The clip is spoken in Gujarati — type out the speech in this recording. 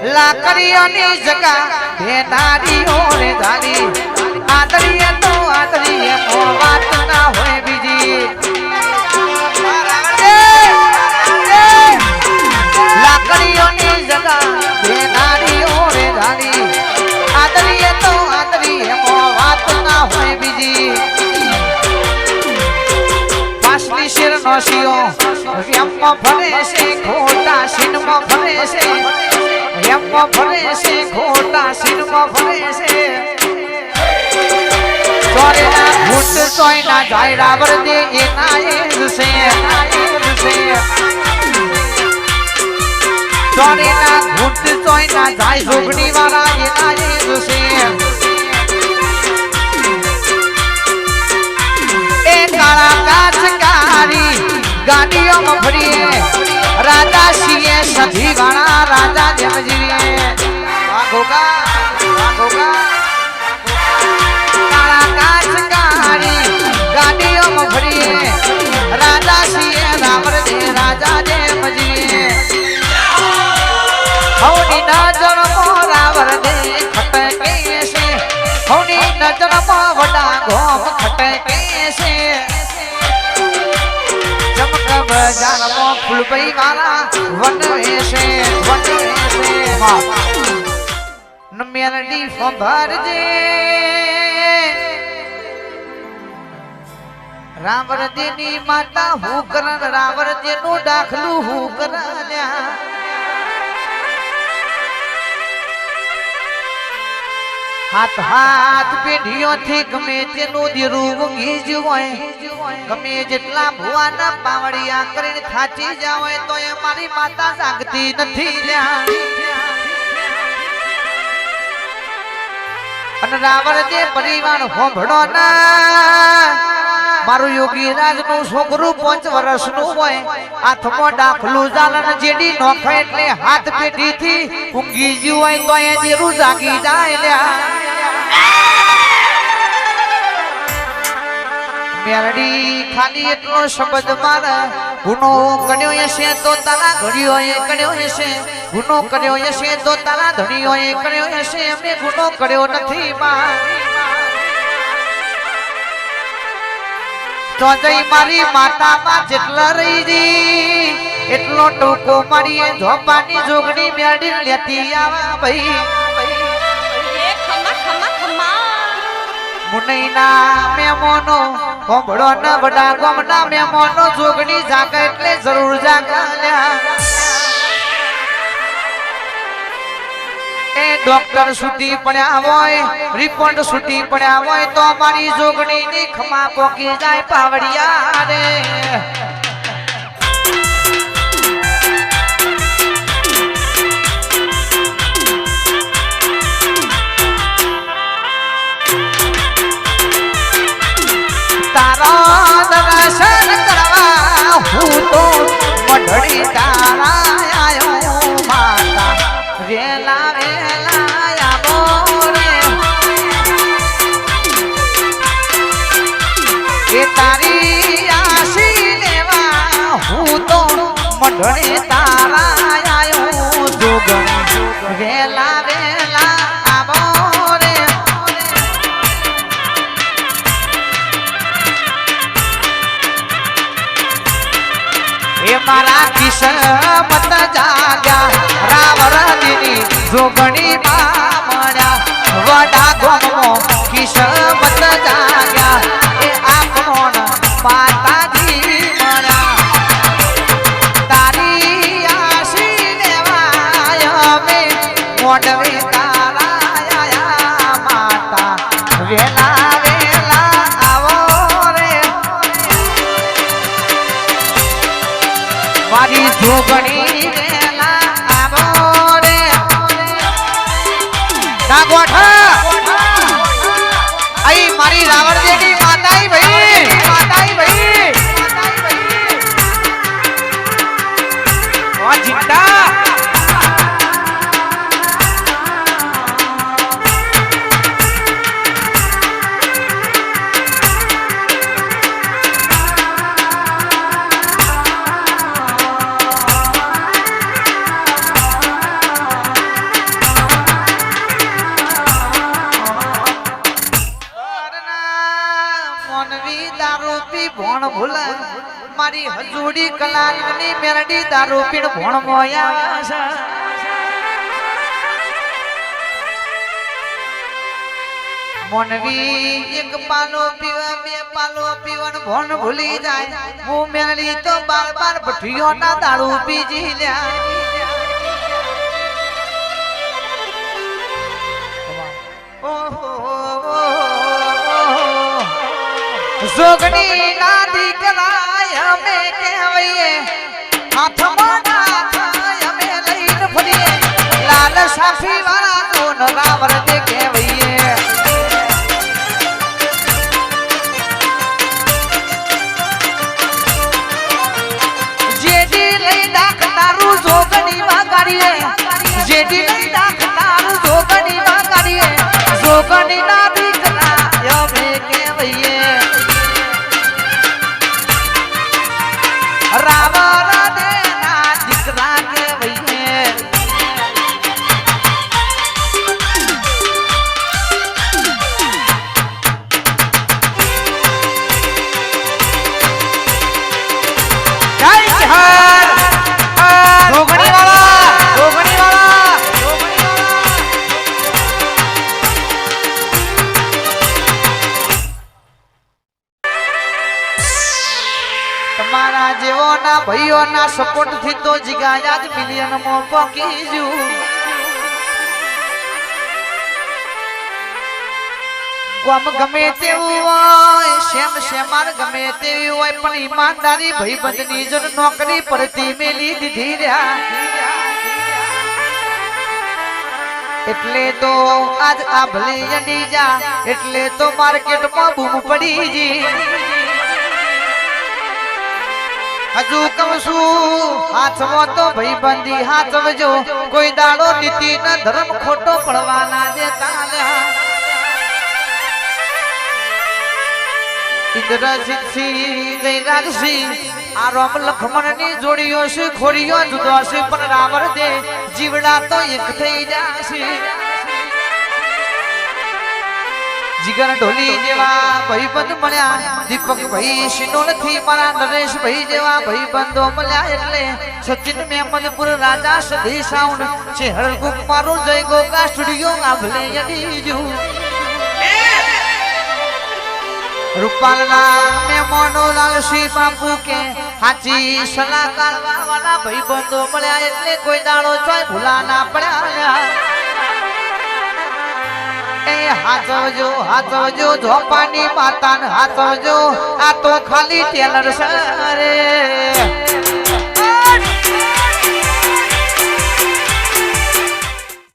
લાકડીઓની જગા ભેનારીઓ રે ધારી આદરીએ તો આદરીએ વાત ના હોય બીજી લાકડીઓની જગા ભેનારીઓ રે ધારી આદરીએ તો આદરીએ વાત ના હોય બીજી પાછલી શેર નો શિયો વ્યમમાં ફરે છે ખોટા શીનમાં ફરે છે વ્યમમાં ફરે છે ખોટા શીનમાં ફરે છે ચોરેના ઘૂંટ સોયના જાય રાવર દે એના એ જ છે ચોરેના ઘૂંટ સોયના જાય જોગણી વાળા એના એ જ છે એ કાળા કાચ કારી ગાડીઓમાં ફરીએ રાજા છીએ સધી વાળા રાજા જેમ જીવીએ વાઘોગા કાળા કાચ કારી ગાડીઓમાં ફરીએ રાજા છીએ રાવર દે રાજા જેમ જીવીએ હવની નજરમાં રાવર દે ખટકે છે હવની નજરમાં વડા ગોમ ખટકે છે બજારમાં ફૂલભાઈ વાળા વનવે છે મેલડી ફંભારજે રાવરજી ની માતા હું કરણ રાવરજી નું દાખલું હું કરાલ્યા હાથ હાથ પેઢીઓથી ગમે તેનું દીરું ઊંઘી જ હોય ગમે જેટલા ભુવાના પાવડિયા કરીને થાચી જાવે તો એ મારી માતા જાગતી નથી લ્યા અને રાવણ જે પરિવાર હોંભળો ના મારું યોગીરાજ નું છોકરું 5 વર્ષનું હોય હાથમાં ડાખલું જાલન જેડી નોખે એટલે હાથ પેઢીથી ઊંઘી જ હોય તો એ દીરું જાગી જાય લ્યા મેરડી ખાલી એટલો શબ્દ મારા ગુનો કર્યો હશે તો તારા ઘડીઓએ કર્યો હશે ગુનો કર્યો હશે તો તારા ધણીઓએ કર્યો હશે એમને ગુનો કર્યો નથી માં તો જઈ મારી માતામાં જેટલા રહી જી એટલો ટૂંકો મારી ધોપાની જોગણી મેરડી લેતી આવા ભાઈ મુનૈના મેમોનો કોમળો ન વડા ગોમના મેમોનો જોગણી જાગે એટલે જરૂર જાગલ્યા એ ડોક્ટર છૂટી પડ્યા હોય રિપોર્ટ છૂટી પડ્યા હોય તો અમારી જોગણી ની ખમા પોકી જાય પાવડિયા રે દર્શન કરવા હું તો મઢડી તારા આયો માતા વેલા વેલા આવો રે કે તારી આશી લેવા હું તો મઢડી તારા આયો જોગણી વેલા વેલા આવો રે એ મારા કિસ્મત જાગ્યા રાવરજીની જોગણી માં મળ્યા વડા ગોમો કિસ્મત જાગ્યા એ આપણો માતાજી મળ્યા તારી આશી લેવાય અમે મોડવે તારા આયા માતા વેલા વેલા આવો રે મારી જોગણી વેલા આવો રે ના ગોઠા આઈ મારી રાવણદેવી માતાઈ ભાઈ ઓ જીતા ભોણ ભૂલા મારી હજુડી કલાની મેરડી દારૂ પીણ ભોણ મોયા છે મોનવી એક પાલો પીવા બે પાલો પીવન ભોન ભૂલી જાય હું મેરડી તો બાર બાર ભઠીઓ ના દારૂ પીજી લ્યા જોગણી ના દીકરા અમે કહેવાઈએ હાથમાં નાથ અમે લઈને ફરીએ લાલ સાફી વાળા નું રાવર દે કહેવાઈએ જેડી લઈ નાખનારું જોગણી માં કાઢીએ જેડી લઈ નાખનારું જોગણી માં કાઢીએ જોગણી ના દીકરા અમે કહેવાઈએ રાવર દે ના દીકરા કહેવાઈએ તમારા જેવોના ભાઈઓના સપોર્ટ થી તો જીગાયા જ મિલિયન માં પહોંચી જુ ગમ ગમે તેવું હોય શેમ શેમાર ગમે તેવી હોય પણ ઈમાનદારી ભાઈબંધની જો નોકરી પરથી મેલી દીધી રહ્યા એટલે તો આજ આ ભલે જડી જા એટલે તો માર્કેટમાં બૂમ પડી જી હજુ કહું છું હાથમાં તો ભાઈબંધી હાથવજો કોઈ દાડો નીતિ ન ધર્મ ખોટો પડવાના દેતા ઇન્દ્રજીતસિંહ જયરાજસિંહ આ રામ લખમણની જોડીઓ છે ખોડીઓ જુદો છે પણ રાવણ દે જીવડા તો એક થઈ જાશે જીગર ઢોલી જેવા ભાઈબંધ મળ્યા દીપક ભાઈ શીનો નથી મારા નરેશ ભાઈ જેવા ભાઈબંધો મળ્યા એટલે સચિન મેમદપુર રાજા સધી સાઉન્ડ છે હરગુક મારું જય ગોગા સ્ટુડિયો આભલે યદીજુ રૂપાલના મેમોનો લાલસી બાપુ કે હાચી સલાહકાર વાળા ભાઈબંધો મળ્યા એટલે કોઈ દાડો ચોય ભૂલા ના પડ્યા એ હાથવજો ધોપાની માતાને હાથવજો આ તો ખાલી ટેલર છે રે